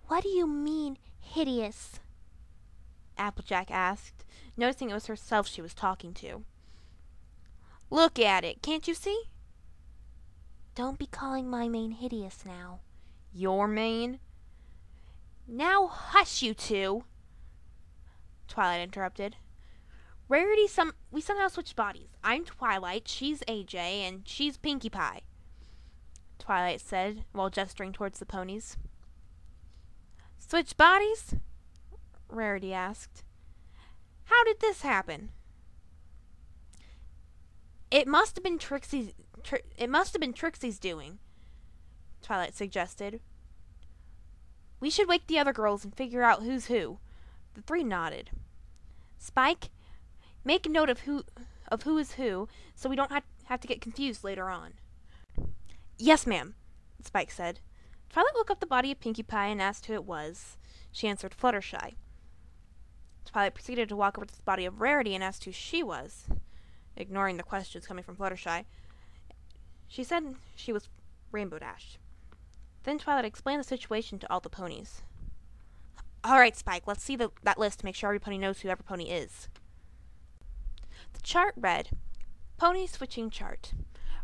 What do you mean, hideous? Applejack asked, noticing it was herself she was talking to. Look at it, can't you see? Don't be calling my mane hideous now. Your mane? Now hush, you two, Twilight interrupted. Rarity, we somehow switched bodies. I'm Twilight, she's AJ, and she's Pinkie Pie, Twilight said while gesturing towards the ponies. Switch bodies? Rarity asked. How did this happen? It must have been Trixie's doing, Twilight suggested. We should wake the other girls and figure out who's who. The three nodded. Spike, make a note of who is who, so we don't have to get confused later on. Yes, ma'am, Spike said. Twilight looked up the body of Pinkie Pie and asked who it was. She answered Fluttershy. Twilight proceeded to walk over to the body of Rarity and asked who she was. Ignoring the questions coming from Fluttershy, she said she was Rainbow Dash. Then Twilight explained the situation to all the ponies. All right, Spike, let's see that list to make sure every pony knows who every pony is. The chart read, Pony switching chart.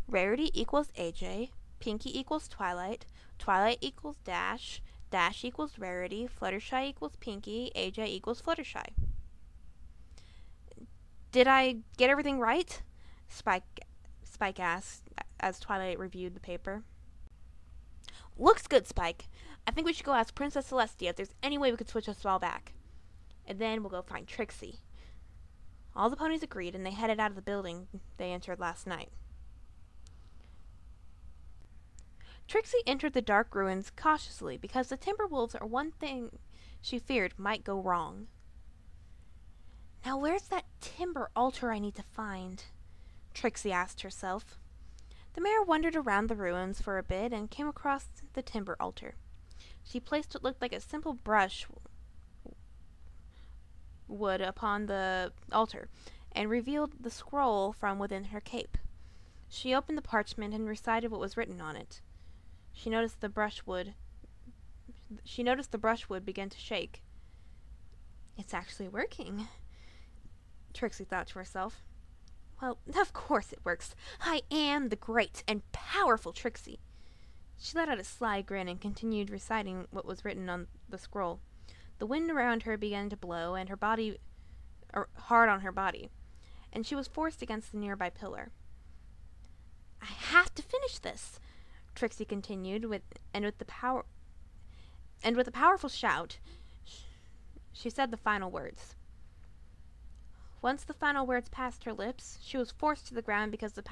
Rarity equals AJ, Pinkie equals Twilight, Twilight equals Dash, Dash equals Rarity, Fluttershy equals Pinkie, AJ equals Fluttershy. Did I get everything right? Spike asked as Twilight reviewed the paper. Looks good, Spike. I think we should go ask Princess Celestia if there's any way we could switch us all back. And then we'll go find Trixie. All the ponies agreed, and they headed out of the building they entered last night. Trixie entered the dark ruins cautiously because the Timberwolves are one thing she feared might go wrong. Now where's that timber altar I need to find? Trixie asked herself. The mare wandered around the ruins for a bit and came across the timber altar. She placed what looked like a simple brush wood upon the altar and revealed the scroll from within her cape. She opened the parchment and recited what was written on it. She noticed the brushwood begin to shake. It's actually working, Trixie thought to herself. Well, of course it works. I am the great and powerful Trixie. She let out a sly grin and continued reciting what was written on the scroll. The wind around her began to blow, and hard on her body, and she was forced against the nearby pillar. I have to finish this, Trixie continued, with a powerful shout. She said the final words. Once the final words passed her lips, she was forced to the ground because of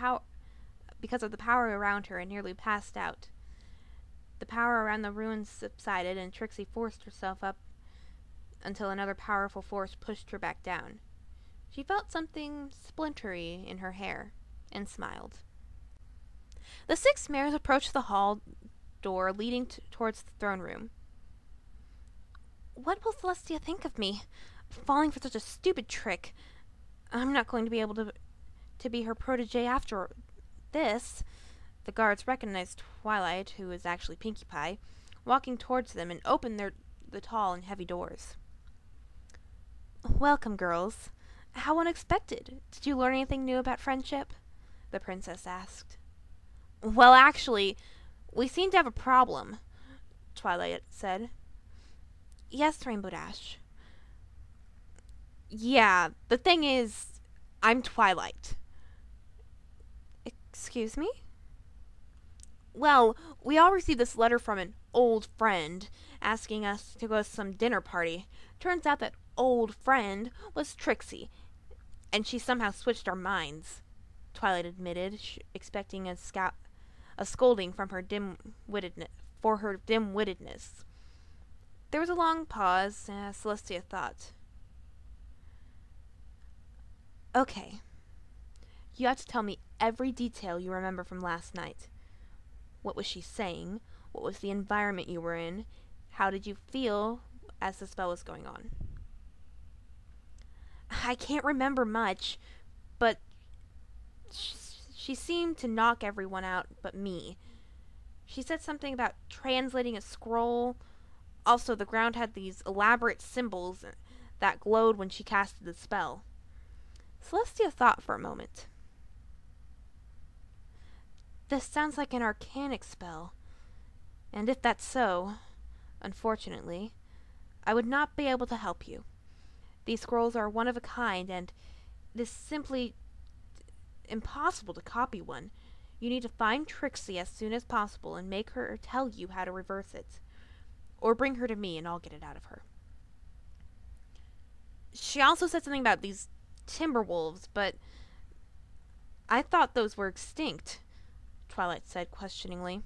the power around her and nearly passed out. The power around the ruins subsided, and Trixie forced herself up until another powerful force pushed her back down. She felt something splintery in her hair and smiled. The 6 mares approached the hall door leading towards the throne room. What will Celestia think of me, falling for such a stupid trick? I'm not going to be able to be her protege after this. The guards recognized Twilight, who was actually Pinkie Pie, walking towards them and opened the tall and heavy doors. Welcome, girls. How unexpected. Did you learn anything new about friendship? The princess asked. Well, actually, we seem to have a problem, Twilight said. Yes, Rainbow Dash. Yeah, the thing is, I'm Twilight. Excuse me? Well, we all received this letter from an old friend asking us to go to some dinner party. Turns out that old friend was Trixie, and she somehow switched our minds, Twilight admitted, expecting a scolding from her dim-wittedness. There was a long pause, as Celestia thought. Okay. You have to tell me every detail you remember from last night. What was she saying? What was the environment you were in? How did you feel as the spell was going on? I can't remember much, but she seemed to knock everyone out but me. She said something about translating a scroll. Also, the ground had these elaborate symbols that glowed when she casted the spell. Celestia thought for a moment. This sounds like an arcanic spell, and if that's so, unfortunately, I would not be able to help you. These scrolls are one of a kind, and it is simply impossible to copy one. You need to find Trixie as soon as possible and make her tell you how to reverse it. Or bring her to me and I'll get it out of her. She also said something about these Timberwolves, but I thought those were extinct, Twilight said questioningly.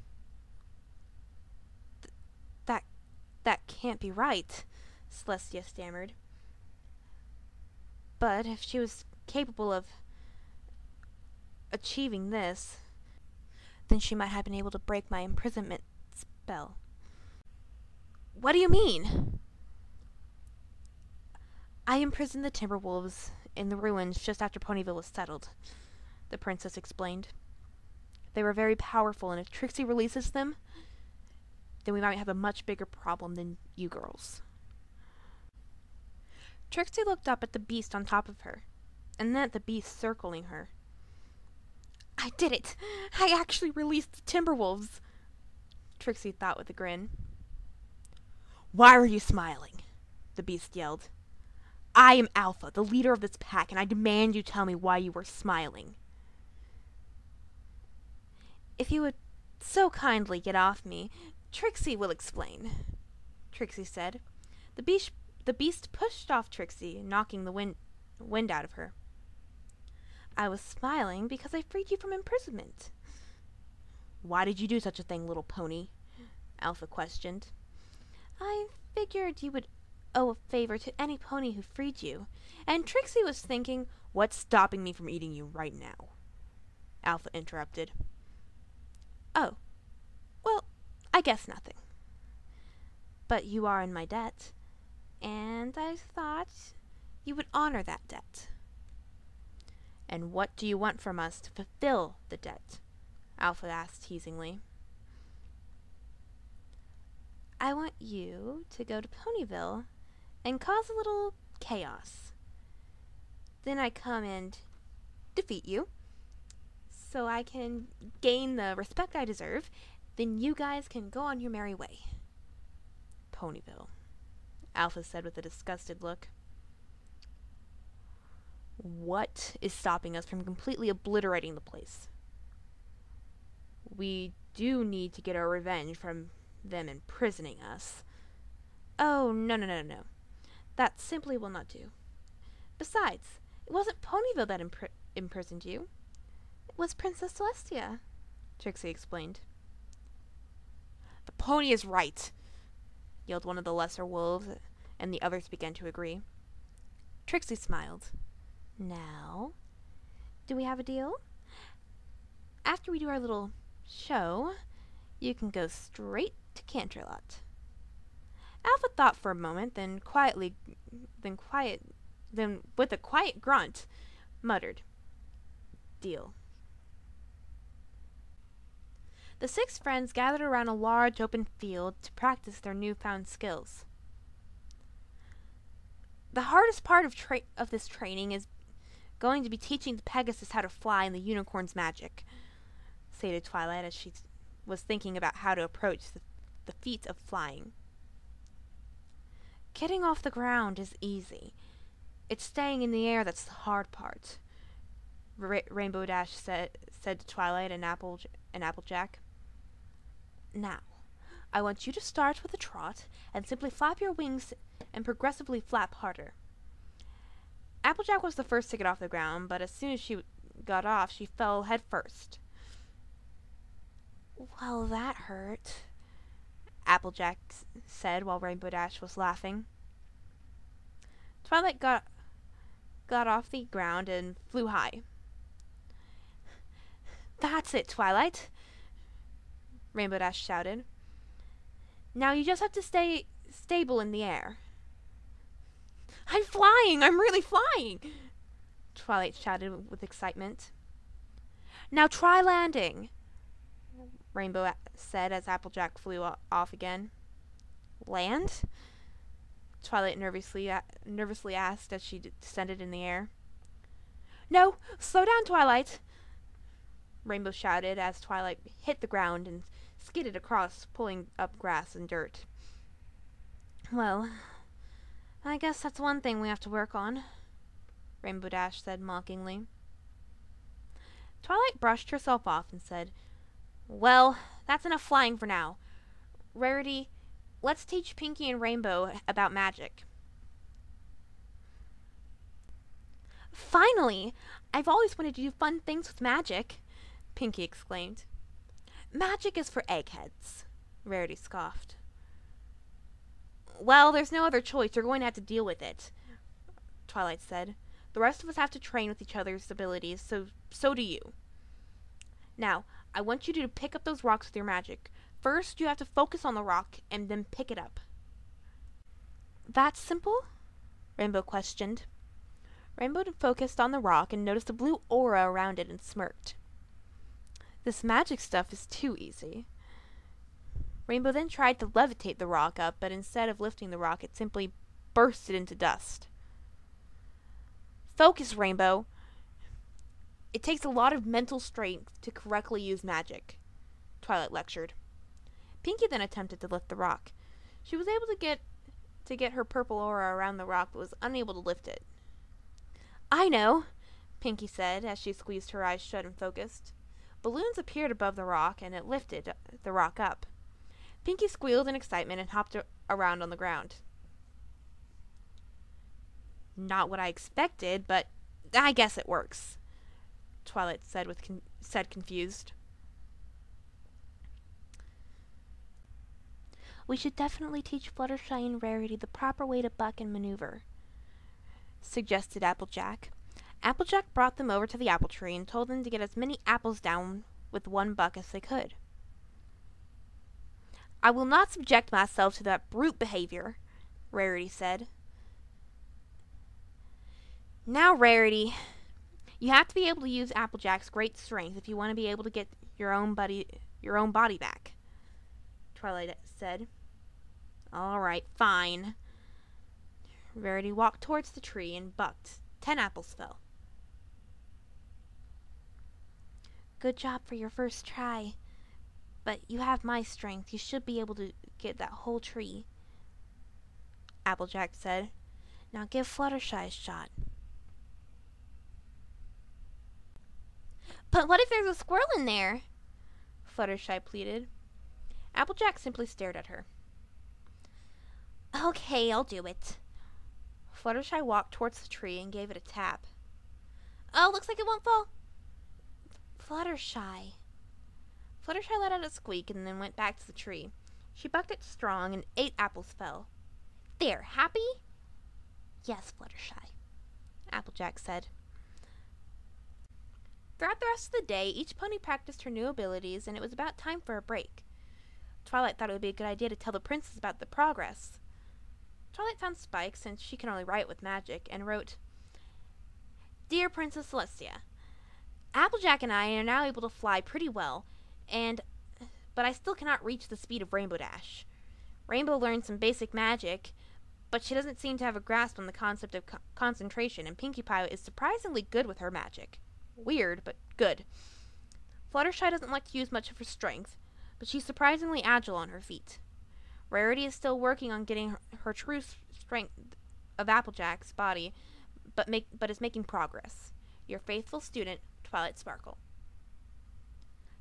That can't be right, Celestia stammered. But if she was capable of achieving this, then she might have been able to break my imprisonment spell. What do you mean? I imprisoned the Timberwolves in the ruins just after Ponyville was settled, the princess explained. They were very powerful, and if Trixie releases them, then we might have a much bigger problem than you girls. Trixie looked up at the beast on top of her, and then at the beast circling her. I did it! I actually released the Timberwolves! Trixie thought with a grin. Why are you smiling? The beast yelled. I am Alpha, the leader of this pack, and I demand you tell me why you were smiling. If you would so kindly get off me, Trixie will explain, Trixie said. The beast pushed off Trixie, knocking the wind out of her. I was smiling because I freed you from imprisonment. Why did you do such a thing, little pony? Alpha questioned. I figured you would owe a favor to any pony who freed you, and Trixie was thinking, what's stopping me from eating you right now? Alpha interrupted. Oh, well, I guess nothing. But you are in my debt, and I thought you would honor that debt. And what do you want from us to fulfill the debt? Alpha asked teasingly. I want you to go to Ponyville and cause a little chaos. Then I come and defeat you, so I can gain the respect I deserve. Then you guys can go on your merry way. Ponyville, Alpha said with a disgusted look. What is stopping us from completely obliterating the place? We do need to get our revenge from them imprisoning us. Oh, no. That simply will not do. Besides, it wasn't Ponyville that imprisoned you. It was Princess Celestia, Trixie explained. The pony is right, yelled one of the lesser wolves, and the others began to agree. Trixie smiled. Now, do we have a deal? After we do our little show, you can go straight to Canterlot. Alpha thought for a moment, then with a quiet grunt, muttered, Deal. The 6 friends gathered around a large open field to practice their newfound skills. The hardest part of this training is going to be teaching the Pegasus how to fly and the unicorn's magic, stated Twilight as she was thinking about how to approach the feat of flying. Getting off the ground is easy. It's staying in the air that's the hard part, Rainbow Dash said to Twilight and Applejack. Now, I want you to start with a trot and simply flap your wings and progressively flap harder. Applejack was the first to get off the ground, but as soon as she got off, she fell head first. Well, that hurt, Applejack said while Rainbow Dash was laughing. Twilight got off the ground and flew high. That's it, Twilight, Rainbow Dash shouted. Now you just have to stay stable in the air. I'm flying! I'm really flying! Twilight shouted with excitement. Now try landing, Rainbow said as Applejack flew off again. Land? Twilight nervously asked as she descended in the air. No, slow down, Twilight! Rainbow shouted as Twilight hit the ground and skidded across, pulling up grass and dirt. Well, I guess that's one thing we have to work on, Rainbow Dash said mockingly. Twilight brushed herself off and said, Well, that's enough flying for now. Rarity, let's teach Pinkie and Rainbow about magic. Finally! I've always wanted to do fun things with magic, Pinkie exclaimed. Magic is for eggheads, Rarity scoffed. Well, there's no other choice. You're going to have to deal with it, Twilight said. The rest of us have to train with each other's abilities, so do you. Now, I want you to pick up those rocks with your magic. First, you have to focus on the rock, and then pick it up. That simple? Rainbow questioned. Rainbow focused on the rock and noticed a blue aura around it and smirked. This magic stuff is too easy. Rainbow then tried to levitate the rock up, but instead of lifting the rock, it simply bursted into dust. Focus, Rainbow. It takes a lot of mental strength to correctly use magic, Twilight lectured. Pinkie then attempted to lift the rock. She was able to get her purple aura around the rock, but was unable to lift it. I know, Pinkie said as she squeezed her eyes shut and focused. Balloons appeared above the rock, and it lifted the rock up. Pinkie squealed in excitement and hopped around on the ground. Not what I expected, but I guess it works, Twilight said confused. We should definitely teach Fluttershy and Rarity the proper way to buck and maneuver, suggested Applejack. Applejack brought them over to the apple tree and told them to get as many apples down with one buck as they could. I will not subject myself to that brute behavior, Rarity said. Now, Rarity, you have to be able to use Applejack's great strength if you want to be able to get your own body back, Twilight said. All right, fine. Rarity walked towards the tree and bucked. 10 apples fell. Good job for your first try. But you have my strength. You should be able to get that whole tree, Applejack said. Now give Fluttershy a shot. But what if there's a squirrel in there? Fluttershy pleaded. Applejack simply stared at her. Okay, I'll do it. Fluttershy walked towards the tree and gave it a tap. Oh, looks like it won't fall. Fluttershy. Fluttershy let out a squeak and then went back to the tree. She bucked it strong and 8 apples fell. There, happy? Yes, Fluttershy, Applejack said. Throughout the rest of the day, each pony practiced her new abilities, and it was about time for a break. Twilight thought it would be a good idea to tell the princess about the progress. Twilight found Spike, since she can only write with magic, and wrote, Dear Princess Celestia, Applejack and I are now able to fly pretty well, but I still cannot reach the speed of Rainbow Dash. Rainbow learned some basic magic, but she doesn't seem to have a grasp on the concept of concentration, and Pinkie Pie is surprisingly good with her magic. Weird, but good. Fluttershy doesn't like to use much of her strength, but she's surprisingly agile on her feet. Rarity is still working on getting her true strength of Applejack's body, but is making progress. Your faithful student, Twilight Sparkle.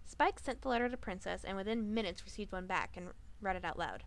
Spike sent the letter to Princess and within minutes received one back and read it out loud.